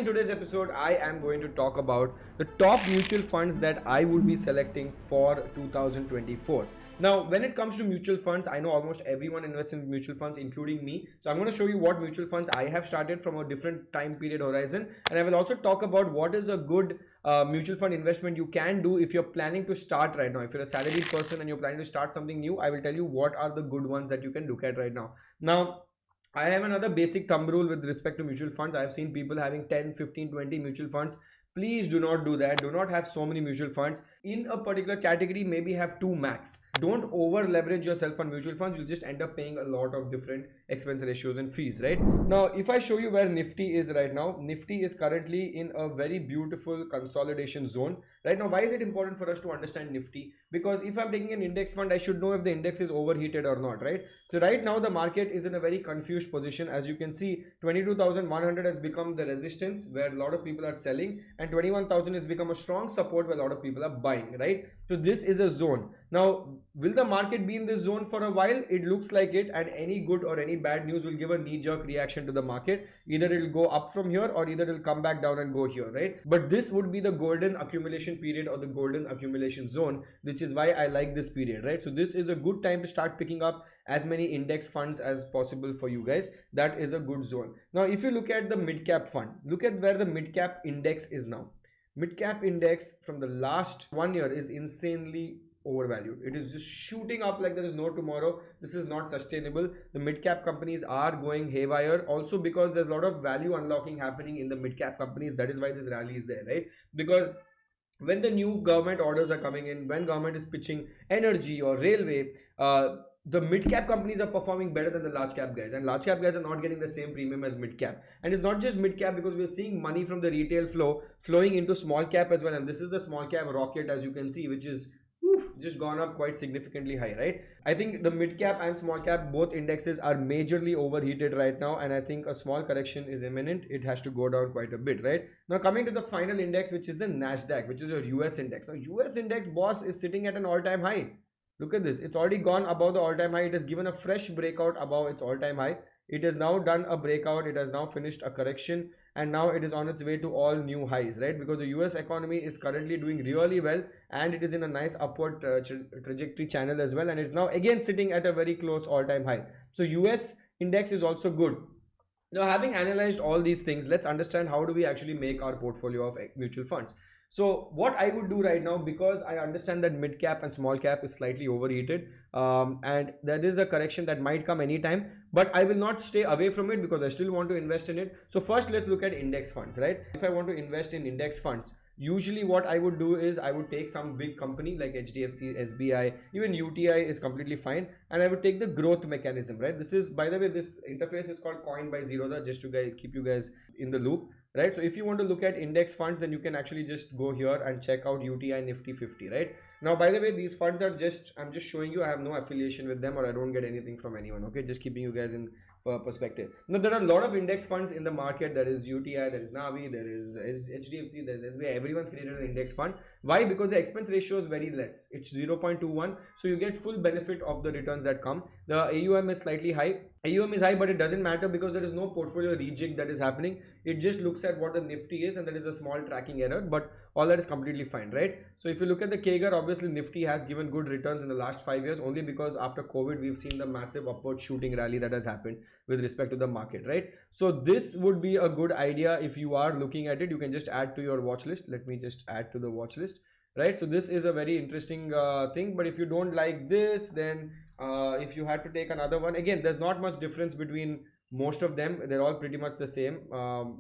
in today's episode, I am going to talk about the top mutual funds that I would be selecting for 2024. Now, when it comes to mutual funds, I know almost everyone invests in mutual funds, including me. So I'm going to show you what mutual funds I have started from a different time period horizon. And I will also talk about what is a good mutual fund investment you can do if you're planning to start right now. If you're a salaried person and you're planning to start something new, I will tell you what are the good ones that you can look at right now. Now, I have another basic thumb rule with respect to mutual funds. I've seen people having 10, 15, 20 mutual funds. Please do not do that. Do not have so many mutual funds. In a particular category, maybe have 2 max. Don't over leverage yourself on mutual funds. You'll just end up paying a lot of different expense ratios and fees, right? Now, if I show you where Nifty is right now, Nifty is currently in a very beautiful consolidation zone. Right now, why is it important for us to understand Nifty? Because if I'm taking an index fund, I should know if the index is overheated or not, right? So right now, the market is in a very confused position. As you can see, 22,100 has become the resistance where a lot of people are selling, and 21,000 has become a strong support where a lot of people are buying, right? So this is a zone. Now, will the market be in this zone for a while? It looks like it, and any good or any bad news will give a knee-jerk reaction to the market. Either it will go up from here or either it will come back down and go here, right? But this would be the golden accumulation period or the golden accumulation zone, which is why I like this period, right? So this is a good time to start picking up as many index funds as possible for you guys. That is a good zone. Now, if you look at the mid-cap fund, look at where the mid-cap index is now. Mid-cap index from the last 1 year is insanely overvalued. It is just shooting up like there is no tomorrow. This is not sustainable. The mid-cap companies are going haywire also because there's a lot of value unlocking happening in the mid-cap companies. That is why this rally is there, right? Because when the new government orders are coming in, when government is pitching energy or railway, the mid-cap companies are performing better than the large cap guys, and large cap guys are not getting the same premium as mid-cap. And it's not just mid-cap, because we're seeing money from the retail flow flowing into small cap as well. And this is the small cap rocket, as you can see, which is just gone up quite significantly high, right? I think the mid cap and small cap, both indexes are majorly overheated right now, and I think a small correction is imminent. It has to go down quite a bit, right? Now, coming to the final index, which is the NASDAQ, which is your US index. Now, US index, boss, is sitting at an all-time high. Look at this. It's already gone above the all-time high. It has given a fresh breakout above its all-time high. It has now done a breakout. It has now finished a correction, and now it is on its way to all new highs, right? Because the US economy is currently doing really well, and it is in a nice upward trajectory channel as well, and it's now again sitting at a very close all-time high. So US index is also good. Now, having analyzed all these things, let's understand how do we actually make our portfolio of mutual funds. So what I would do right now, because I understand that mid cap and small cap is slightly overheated, and there is a correction that might come anytime, but I will not stay away from it because I still want to invest in it. So first, let's look at index funds, right? If I want to invest in index funds, usually what I would do is I would take some big company like HDFC, SBI, even UTI is completely fine, and I would take the growth mechanism, right? This is, by the way, this interface is called Coined by Zerodha, just to keep you guys in the loop, right? So if you want to look at index funds, then you can actually just go here and check out UTI Nifty 50, right? Now, by the way, these funds are just, I'm just showing you, I have no affiliation with them, or I don't get anything from anyone, okay? Just keeping you guys in perspective. Now, there are a lot of index funds in the market. There is UTI, there is Navi, there is HDFC, there is SBI. Everyone's created an index fund. Why? Because the expense ratio is very less. It's 0.21, so you get full benefit of the returns that come. The AUM is slightly high. AUM is high, but it doesn't matter because there is no portfolio rejig that is happening. It just looks at what the Nifty is, and there is a small tracking error, but all that is completely fine, right? So if you look at the CAGR, obviously Nifty has given good returns in the last 5 years, only because after COVID, we've seen the massive upward shooting rally that has happened with respect to the market, right? So this would be a good idea. If you are looking at it, you can just add to your watch list. Let me just add to the watch list, right? So this is a very interesting thing, but if you don't like this, then if you had to take another one, again, there's not much difference between most of them. They're all pretty much the same.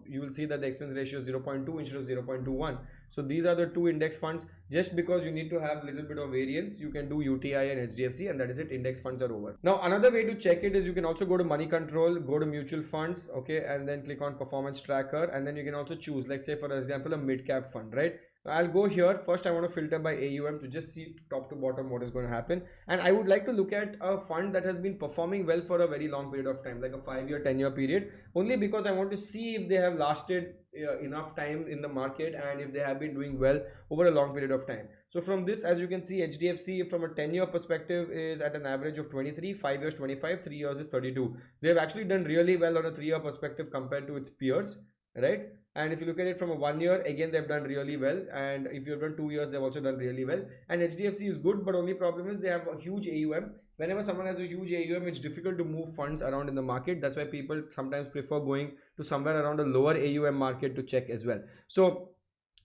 You will see that the expense ratio is 0.2 instead of 0.21. So these are the two index funds. Just because you need to have a little bit of variance, you can do UTI and HDFC, and that is it. Index funds are over. Now, another way to check it is you can also go to money control, go to mutual funds, okay, and then click on performance tracker, and then you can also choose, let's say, for example, a mid cap fund, right? I'll go here. First, I want to filter by AUM to just see top to bottom what is going to happen. And I would like to look at a fund that has been performing well for a very long period of time, like a 5-year, 10-year period, only because I want to see if they have lasted enough time in the market and if they have been doing well over a long period of time. So from this, as you can see, HDFC from a 10-year perspective is at an average of 23, 5 years 25, 3 years is 32. They have actually done really well on a 3-year perspective compared to its peers, right? And if you look at it from a 1 year, again they've done really well. And if you've done 2 years, they've also done really well. And HDFC is good, but only problem is they have a huge AUM. Whenever someone has a huge AUM, it's difficult to move funds around in the market. That's why people sometimes prefer going to somewhere around a lower AUM market to check as well. So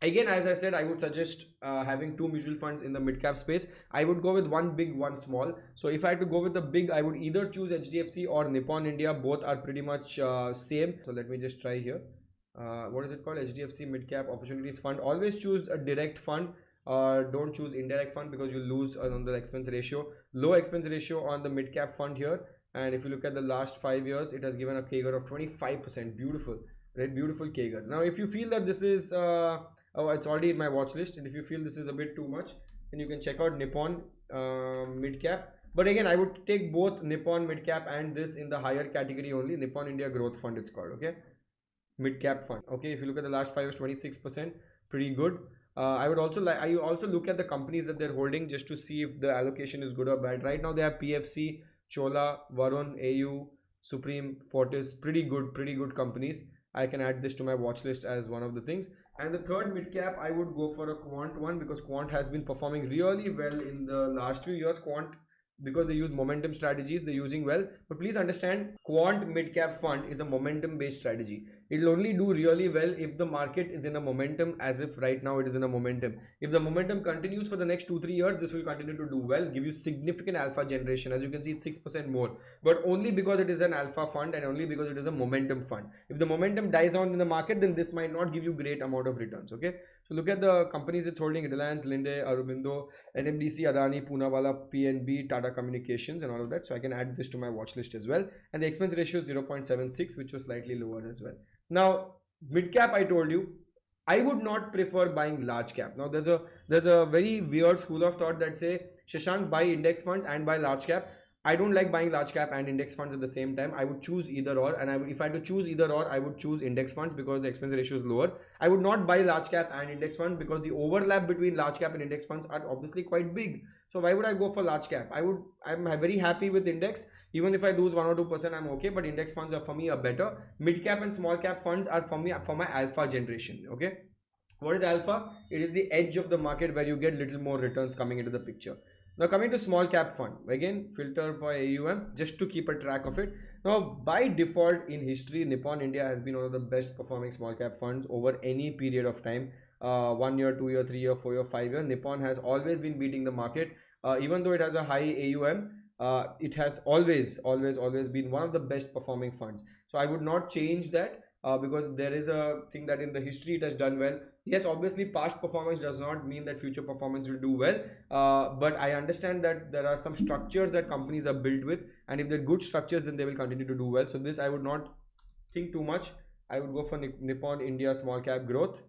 again, as I said, I would suggest having two mutual funds in the mid cap space. I would go with one big, one small. So if I had to go with the big, I would either choose HDFC or Nippon India. Both are pretty much same. So let me just try here. What is it called? HDFC Mid Cap Opportunities Fund. Always choose a direct fund. Don't choose indirect fund because you lose on the expense ratio. Low expense ratio on the mid cap fund here. And if you look at the last 5 years, it has given a CAGR of 25%. Beautiful, right? Beautiful CAGR. Now, if you feel that this is oh, it's already in my watch list, and if you feel this is a bit too much, then you can check out Nippon Mid Cap. But again, I would take both Nippon Mid Cap and this in the higher category only. Nippon India Growth Fund, it's called. Okay, Mid Cap Fund. Okay, if you look at the last 5 years, 26%, pretty good. I would also like, I also look at the companies that they're holding just to see if the allocation is good or bad. Right now they have PFC, Chola, Varun, AU, Supreme, Fortis, pretty good companies. I can add this to my watch list as one of the things. And the third mid cap, I would go for a Quant one, because Quant has been performing really well in the last few years. Quant, because they use momentum strategies, they're using well. But please understand, Quant mid cap fund is a momentum based strategy. It will only do really well if the market is in a momentum, as if right now it is in a momentum. If the momentum continues for the next 2-3 years, this will continue to do well, give you significant alpha generation. As you can see, it's 6% more, but only because it is an alpha fund and only because it is a momentum fund. If the momentum dies down in the market, then this might not give you great amount of returns. Okay, so look at the companies it's holding: Reliance, Linde, Aurobindo, NMDC, Adani, Poonawalla, PNB, Tata Communications, and all of that. So I can add this to my watch list as well. And the expense ratio is 0.76, which was slightly lower as well. Now, mid cap, I told you, I would not prefer buying large cap. Now, there's a very weird school of thought that say, Shashank, buy index funds and buy large cap. I don't like buying large cap and index funds at the same time. I would choose either or, and if I had to choose either or, I would choose index funds because the expense ratio is lower. I would not buy large cap and index funds because the overlap between large cap and index funds are obviously quite big. So why would I go for large cap? I'm very happy with index. Even if I lose 1 or 2%, I'm okay. But index funds are for me are better. Mid cap and small cap funds are for me for my alpha generation. Okay. What is alpha? It is the edge of the market where you get little more returns coming into the picture. Now coming to small cap fund, again filter for AUM just to keep a track of it. Now by default in history, Nippon India has been one of the best performing small cap funds over any period of time. 1 year, 2 year, 3 year, 4 year, 5 year. Nippon has always been beating the market. Even though it has a high AUM, it has always been one of the best performing funds. So I would not change that. Because there is a thing that in the history it has done well. Yes, obviously past performance does not mean that future performance will do well, but I understand that there are some structures that companies are built with, and if they're good structures, then they will continue to do well. So this I would not think too much. I would go for Nippon India small cap growth.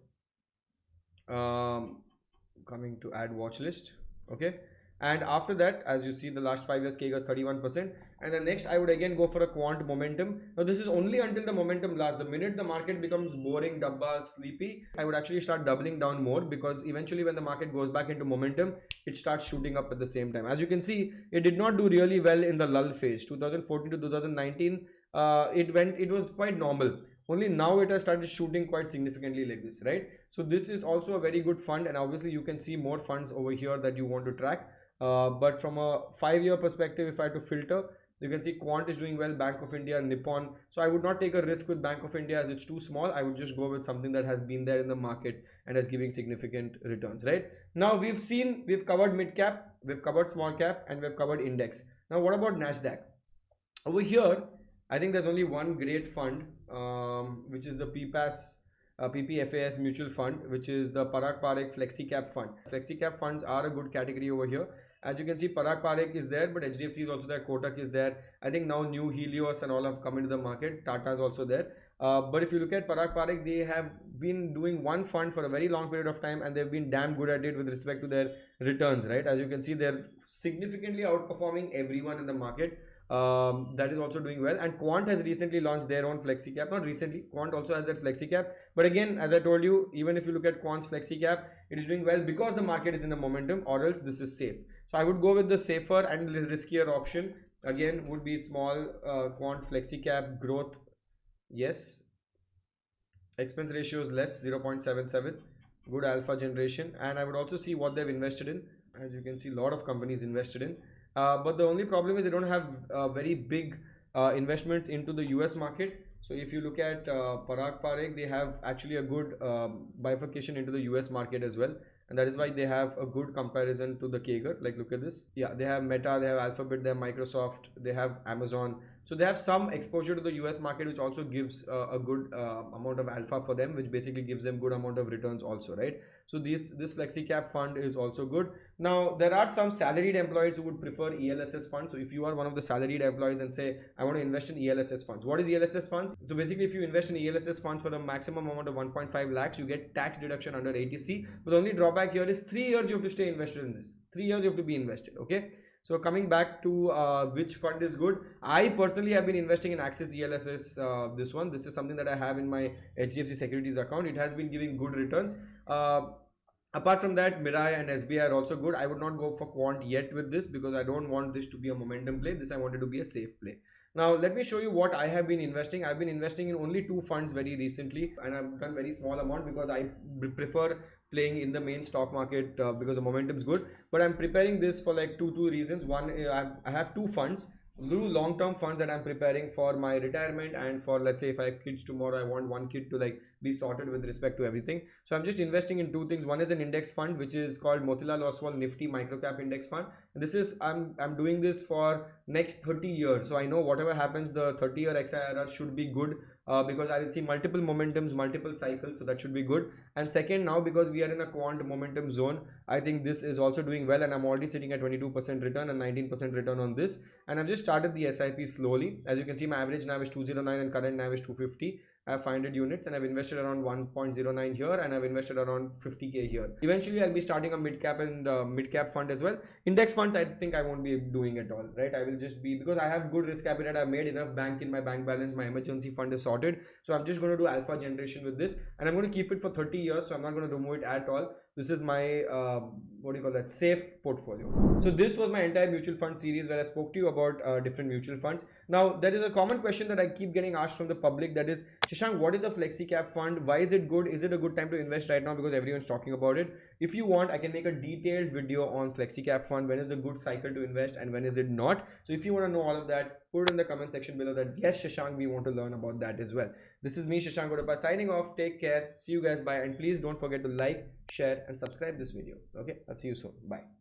Coming to add watch list. Okay, and after that, as you see, the last 5 years CAGR is 31%. And the next, I would again go for a Quant momentum. Now this is only until the momentum lasts. The minute the market becomes boring, dabba, sleepy, I would actually start doubling down more, because eventually when the market goes back into momentum, it starts shooting up at the same time. As you can see, it did not do really well in the lull phase. 2014 to 2019, it was quite normal. Only now it has started shooting quite significantly like this, right? So this is also a very good fund, and obviously you can see more funds over here that you want to track. But from a 5-year perspective, if I had to filter, you can see Quant is doing well, Bank of India, Nippon. So I would not take a risk with Bank of India as it's too small. I would just go with something that has been there in the market and is giving significant returns, right? Now we've covered mid cap, we've covered small cap, and we've covered index. Now what about NASDAQ? Over here, I think there's only one great fund, which is the PPFAS mutual fund, which is the Parag Parikh Flexi Cap fund. Flexi Cap funds are a good category over here. As you can see, Parag Parikh is there, but HDFC is also there, Kotak is there. I think now new Helios and all have come into the market. Tata is also there. But if you look at Parag Parikh, they have been doing one fund for a very long period of time, and they've been damn good at it with respect to their returns, right? As you can see, they're significantly outperforming everyone in the market. That is also doing well. And Quant has recently launched their own flexi cap. Not recently, Quant also has that flexi cap, but again, as I told you, even if you look at Quant's flexi cap, it is doing well because the market is in a momentum, or else this is safe. So I would go with the safer and riskier option. Again, would be small Quant flexi cap growth. Yes, expense ratio is less, 0.77, good alpha generation. And I would also see what they've invested in. As you can see, a lot of companies invested in, but the only problem is they don't have very big investments into the US market. So if you look at Parag Parekh, they have actually a good bifurcation into the US market as well, and that is why they have a good comparison to the CAGR. Like, look at this. Yeah, they have Meta, they have Alphabet, they have Microsoft, they have Amazon. So they have some exposure to the US market, which also gives a good amount of alpha for them, which basically gives them good amount of returns also, right? So this flexi cap fund is also good. Now there are some salaried employees who would prefer ELSS funds. So if you are one of the salaried employees and say, I want to invest in ELSS funds. What is ELSS funds? So basically, if you invest in ELSS funds for the maximum amount of 1.5 lakhs, you get tax deduction under 80C. But the only drawback here is 3 years you have to stay invested in this. 3 years you have to be invested. Okay. So coming back to which fund is good, I personally have been investing in Axis ELSS. This is something that I have in my HDFC Securities account. It has been giving good returns. Apart from that, Mirai and SBI are also good. I would not go for quant yet with this because I don't want this to be a momentum play. This I wanted to be a safe play. Now let me show you what I have been investing. I've been investing in only 2 funds very recently, and I've done very small amount because I prefer playing in the main stock market because the momentum is good. But I'm preparing this for like two reasons. One, I have 2 funds, long-term funds that I'm preparing for my retirement, and for, let's say, if I have kids tomorrow, I want one kid to like be sorted with respect to everything. So I'm just investing in 2 things. One is an index fund which is called Motilal Oswal Nifty Microcap Index Fund. And this is I'm doing this for next 30 years. So I know whatever happens, the 30-year XIRR should be good because I will see multiple momentums, multiple cycles, so that should be good. And second, now because we are in a quant momentum zone, I think this is also doing well, and I'm already sitting at 22% return and 19% return on this. And I've just started the SIP slowly. As you can see, my average NAV is 209 and current NAV is 250. I have 500 units and I've invested around 1.09 here, and I've invested around 50k here. Eventually I'll be starting a mid-cap and mid-cap fund as well. Index funds I think I won't be doing at all, right? I will just be, because I have good risk appetite, I've made enough bank in my bank balance, my emergency fund is sorted. So I'm just going to do alpha generation with this, and I'm going to keep it for 30 years. So I'm not going to remove it at all. This is my what do you call that, safe portfolio. So this was my entire mutual fund series where I spoke to you about different mutual funds. Now there is a common question that I keep getting asked from the public, that is, Shashank, what is a flexi cap fund? Why is it good? Is it a good time to invest right now because everyone's talking about it? If you want, I can make a detailed video on flexi cap fund, when is the good cycle to invest and when is it not. So if you want to know all of that, put it in the comment section below that yes, Shashank, we want to learn about that as well. This is me, Shashank Udupa, signing off. Take care. See you guys. Bye. And please don't forget to like, share and subscribe this video. Okay, I'll see you soon. Bye.